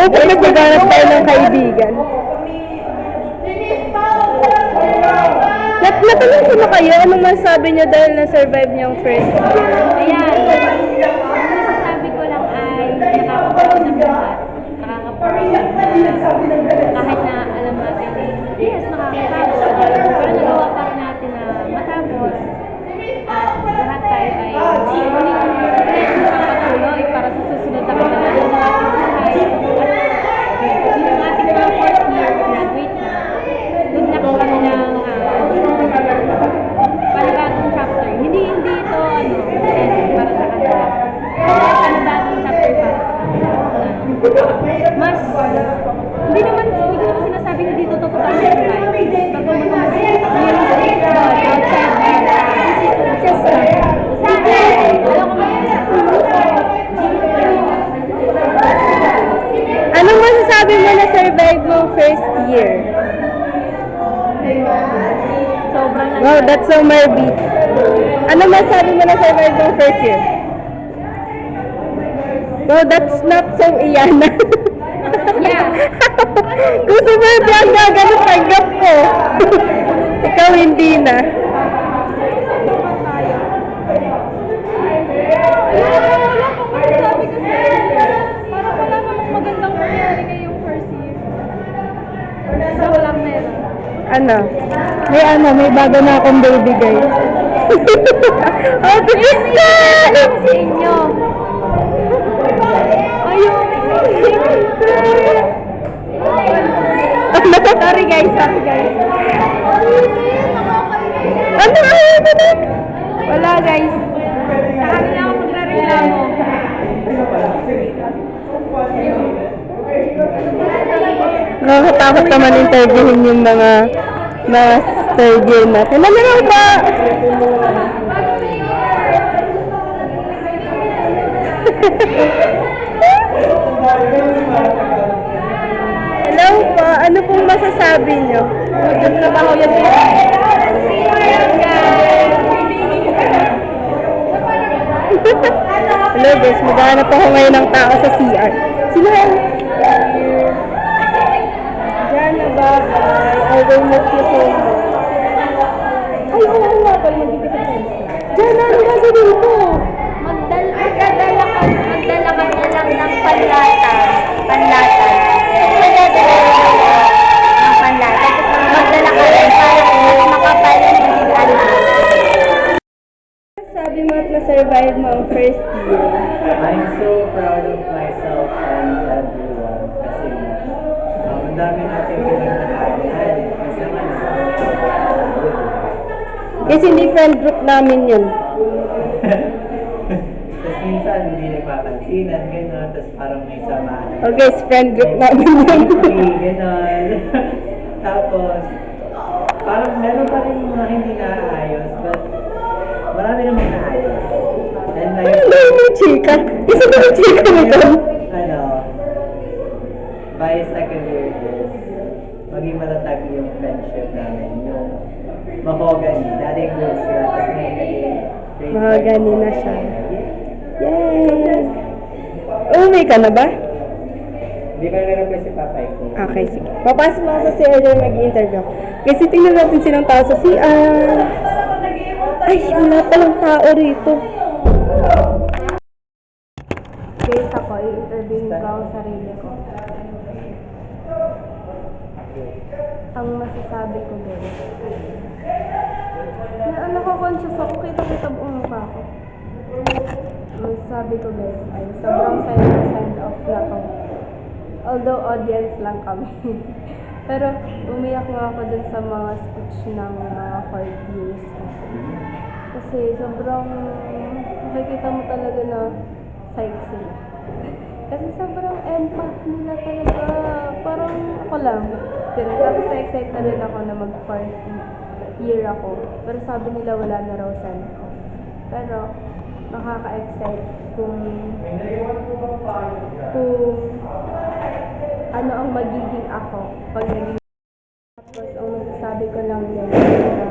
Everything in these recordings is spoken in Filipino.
Dapat nagbaganap tayo ng kaibigan. Natanong ko na kayo, anong masasabi niyo dahil na-survive niyo ang first year? Ayan. Sabi ko lang ay nakakapagod ng lahat. Nakakapagod na kahit na alam natin yes, nakakapagod. Pero nagawa pa rin natin na matapos. At lahat tayo ay magpapatuloy para sa susunod na kapalaran ng ating buhay. At yung ating mga fourth year graduate na, doon na kami ng panibagong chapter. Hindi ito para sa kanila. Panibagong chapter para sa kanila. Mas, hindi ko naman sinasabi na dito totoo ang buhay. Pag mas anong masasabi mo na survive mo first year? sobrang Wow, that's so morbid. Anong masasabi mo na survive mo first year? Wow, that's not so iyana. yeah. Kung si Barbie ang gagano, tanggap ko. Ikaw hindi na. Parang wala namang magandang nangyari ngayong first year. Isa walang meron. May bago na akong baby, guys. Oh, bilis ka! Sa inyo. Ayun. Sorry guys. Ano? Wala guys. Sa akin na ako magre-reklamo. Nakakatakot naman interviewin yung mga third year natin. Ano lang ba? Hello po, ano pong masasabi nyo? Magtatrabaho yan. Hello guys, maghanap ako ngayon ng tao sa CR. Sino yan? Diyan na ba? I will miss you so much. Ay, wala nga pala magkikita tayo. Diyan na, ano kasi dito? Magdala ka na lang ng panlata. Magdala ka rin para mas makapal ang hindi alam. Sabi mo at na-survive mo ang first year. I'm so proud of myself and everyone kasi ang dami natin pinagdaanan. Kasi naman, Kasi hindi friend group namin yun. tapos minsan hindi nagpapansinan, gano'n, tapos parang may samaan. Okay, friend group namin yun. Gano'n. Tapos, parang meron pa rin mga hindi naayos, but marami namang naayos. And like, Ano yung chika? Isa ba yung chika mo doon? ano, by second year is maging matatag yung friendship namin, yung mahogany, dating close sila, tapos ngayon naging grade Mahogany five. na siya. Yay! Uwi ka na ba? Hindi pa nag-reply si Papay ko. Okay, sige. Papasok na ako sa CR na mag-i-interview. Kasi tingnan natin silang tao sa CR. Ay, wala palang tao rito. Guys, ako, i-interview ko ang sarili ko. Ang masasabi ko guys. Na conscious ako, kita-kita buong mukha ko. Masasabi ko guys, ay sobrang send off na ako. Although audience lang kami. Pero umiyak nga ako dun sa mga speech ng mga 4 years. Kasi sobrang makikita mo talaga na psych sila. Kasi sobrang empath nila talaga. Parang ako lang. Pero tapos na-excite na rin ako na mag-4th year ako. Pero sabi nila wala na raw send off. Pero nakaka-excite kung ano ang magiging ako pag naging. Tapos ang masasabi ko lang din na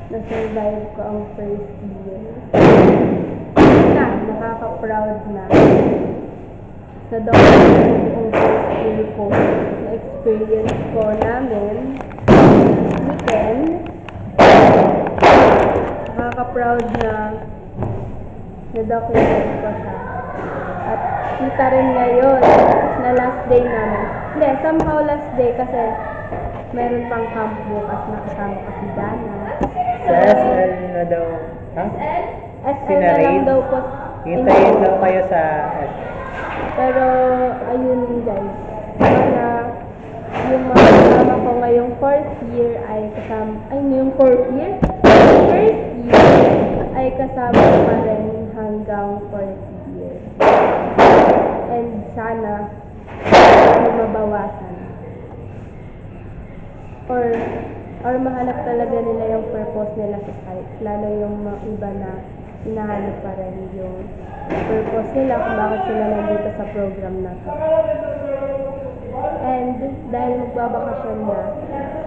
na-survive ko ang first year. Nakaka-proud na. Na daw ang buong experience po namin weekend. Nakaka-proud na na-document ko siya. At kita rin ngayon na last day namin. Hindi, somehow last day kasi meron pang camp bukas na kasama ko si Dana. Sa SL na daw. Ha? SL na lang daw po. Hintayin daw kayo sa SL. Pero, ayun guys. Para yung mga kasama ko ngayong 4th year ay kasama, ay ngayong 4th year? First year ay kasama ko pa rin hanggang 4th year. And sana, mabawasan. Or mahanap talaga nila yung purpose nila sa site. Lalo yung mga iba na hinahanap pa rin yung purpose nila kung bakit sila nandito sa program na to. And dahil magbabakasyon na,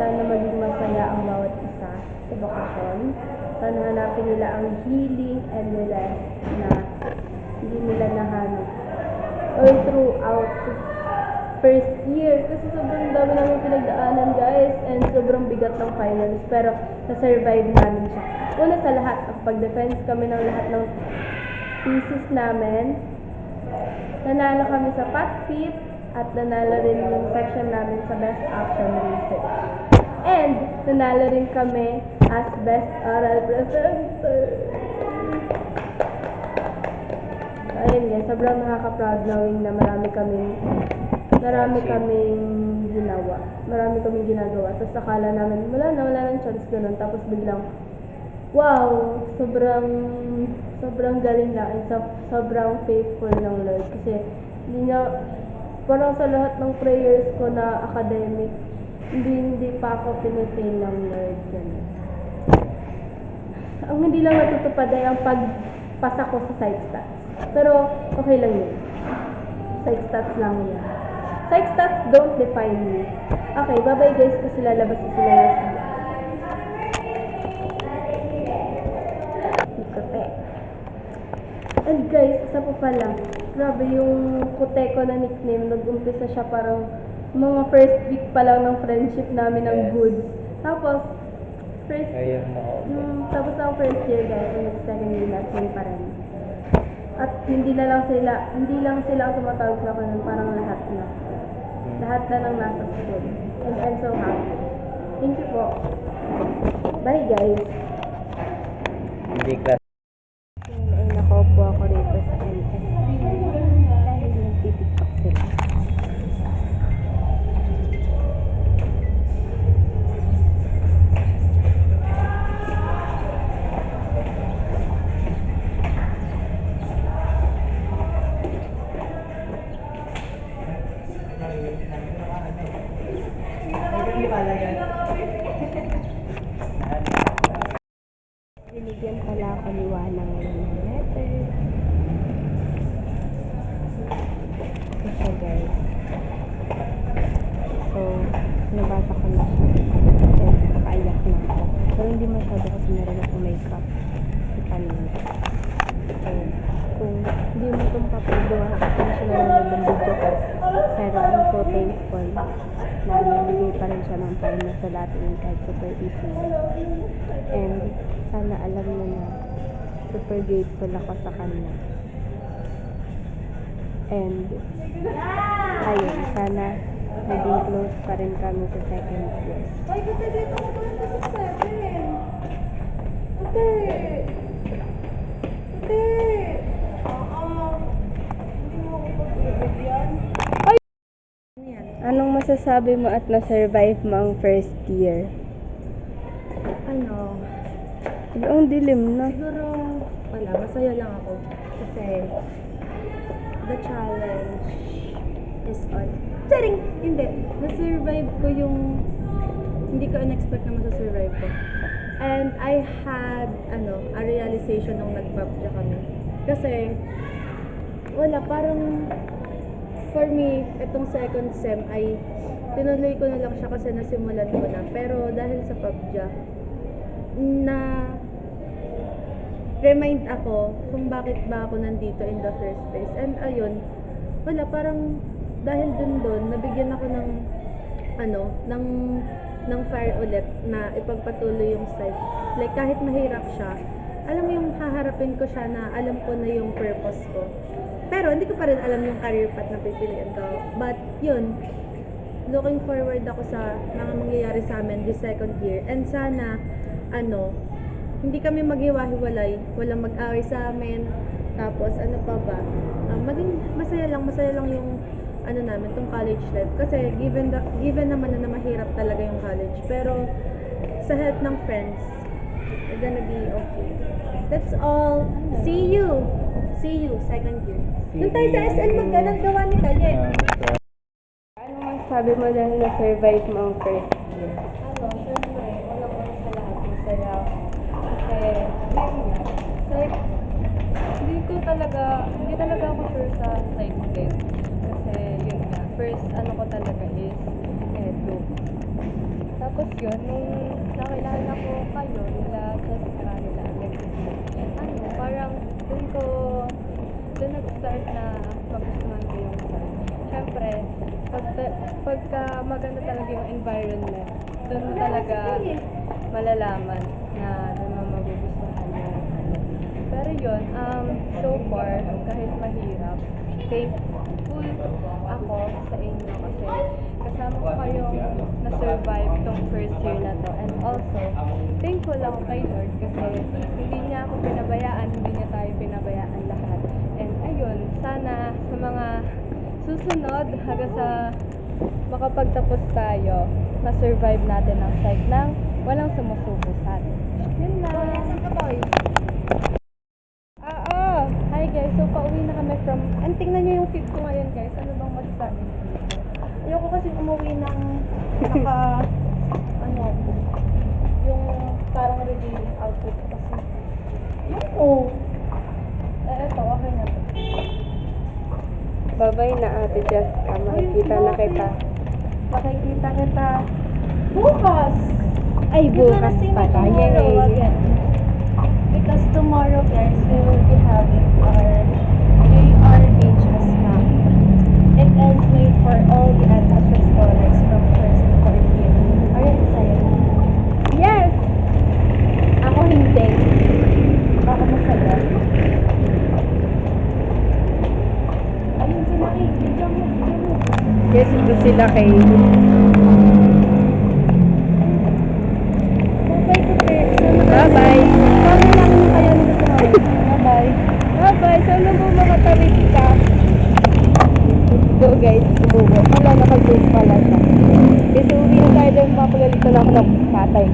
sana maging masaya ang bawat isa sa bakasyon. Sana hanapin nila ang healing and rest na hindi nila nahanap all throughout first year. Kasi sobrang dami namin pinagdaanan guys and sobrang bigat ng finals pero na-survive namin siya. Una sa lahat, pag-defense kami ng lahat ng thesis namin. Nanalo kami sa PATFIT at nanalo rin yung section namin sa Best Action Research. And nanalo rin kami as Best Oral Presenter. Ayun guys, sobrang nakaka-proud knowing na marami kaming ginawa. Marami kaming ginagawa. Tapos akala namin, wala nang chance ganun. Tapos biglang, wow, sobrang galing lang and sobrang faithful ng Lord. Kasi, hindi niya, parang sa lahat ng prayers ko na academic, hindi pa ako pinifail ng Lord. Ganun. Ang hindi lang natutupad ay ang pagpasa ko sa psych stats. Pero, okay lang yun. Psych stats lang yan. Psych stats don't define me. Okay, bye-bye guys kasi lalabas na sila na siya. Ikote. And guys, isa pa pala. Grabe yung kote ko na nickname. Nag-umpisa siya parang mga first week pa lang ng friendship namin ng Yes. good. Tapos, tapos ang first year guys, and second year natin pa rin. At hindi lang sila ang tumatawag sa akin, parang lahat na. Lahat na ng nasa school. And I'm so happy. Thank you po. Bye guys. Hindi class. Ay nakaupo ako rito sa MSC dahil nagtitiktok sila. Binigyan pala ako ni Wana ngayon ng letter. Ito siya guys. So, nabasa ko na siya. And nakaiyak na ako. Pero hindi masyado kasi meron akong makeup sa kanina. So, kung hindi mo itong papagawa, kasi na siya nanonood ng video ko. Pero I'm so thankful na nabigay pa rin siya ng time na sa dating kahit super busy. And sana alam mo na super grateful ako sa kanya. And ayun, sana naging close pa rin kami sa second year. Ay, kasi dito ako sa 7. Ate! Ate! Hindi mo ako pagbibigyan. Anong masasabi mo at na-survive mo ang first year? Ano? Ang dilim na. Siguro, wala, masaya lang ako. Kasi, the challenge is on. Charing! Hindi. Na-survive ko yung, hindi ko in-expect na masasurvive ko. And I had, a realization nung nag-babja kami. Kasi, wala, parang, for me, itong second sem ay, tinuloy ko na lang siya kasi nasimulan ko na. Pero, dahil sa PUBG, na remind ako kung bakit ba ako nandito in the first place. And ayun, wala, parang dahil dun nabigyan ako ng ng fire ulit na ipagpatuloy yung psych. Like kahit mahirap siya, alam mo yung haharapin ko siya na alam ko na yung purpose ko. Pero hindi ko pa rin alam yung career path na pipiliin ko. But yun, looking forward ako sa mga mangyayari sa amin this second year. And sana, hindi kami maghiwa-hiwalay, walang mag-away sa amin. Tapos ano pa ba? Maging masaya lang yung namin, tong college life. Kasi given naman na mahirap talaga yung college. Pero sa help ng friends, we're gonna be okay. That's all. See you second year. Doon tayo sa SL magganang gawa ni Kayen. Ano masasabi mo dahil na-survive mo ang first year? Syempre, unang-una sa lahat, masaya. Kasi, like, hindi talaga ako sure sa psych din. Kasi, yun nga, first, ko talaga is, edu. Tapos yun, nung nakilala ko kayo, nila Jessica, nila Alexis, parang, doon nag-start na magustuhan ko yung psych. Syempre, pagka maganda talaga yung environment, doon mo talaga malalaman na doon mo magugustuhan yung Pero yun, so far, kahit mahirap, thankful ako sa inyo kasi kasama ko kayong na-survive tong first year na to. And also, thankful ako kay Lord kasi hindi niya ako pinabayaan, hindi niya tayo pinabayaan lahat. And ayun, sana sa mga susunod hanggang sa makapagtapos tayo, ma-survive natin ang psych nang walang sumusuko sa atin. Yun lang. Hi guys, so pauwi na kami from, tingnan nyo yung fit ko ngayon guys, ano bang masasabi nyo dito? Ayoko kasi umuwi ng yung parang revealing outfit kasi. Eto, okay na to. Bye-bye na Ate Jessica. Makikita na kita. Makikita kita bukas! Ay, bukas pa tayo. Again. Because tomorrow, guys, we will be having our ARHS camp. It is made for all the attached scholars from first to fourth year. Are you excited? Yes! Ako hindi. Baka masaya. Ayun sila kay. Bigyan mo. Yes, ito sila kay. Bye-bye to Perks. Bye-bye. Kami lang kayo nito sa mga. Bye-bye. Bye-bye. Sana mo makatawid ka. So guys, umuwi. Wala, nakag-book pala siya. Kasi uwi na tayo dahil papagalito na ako ng patay.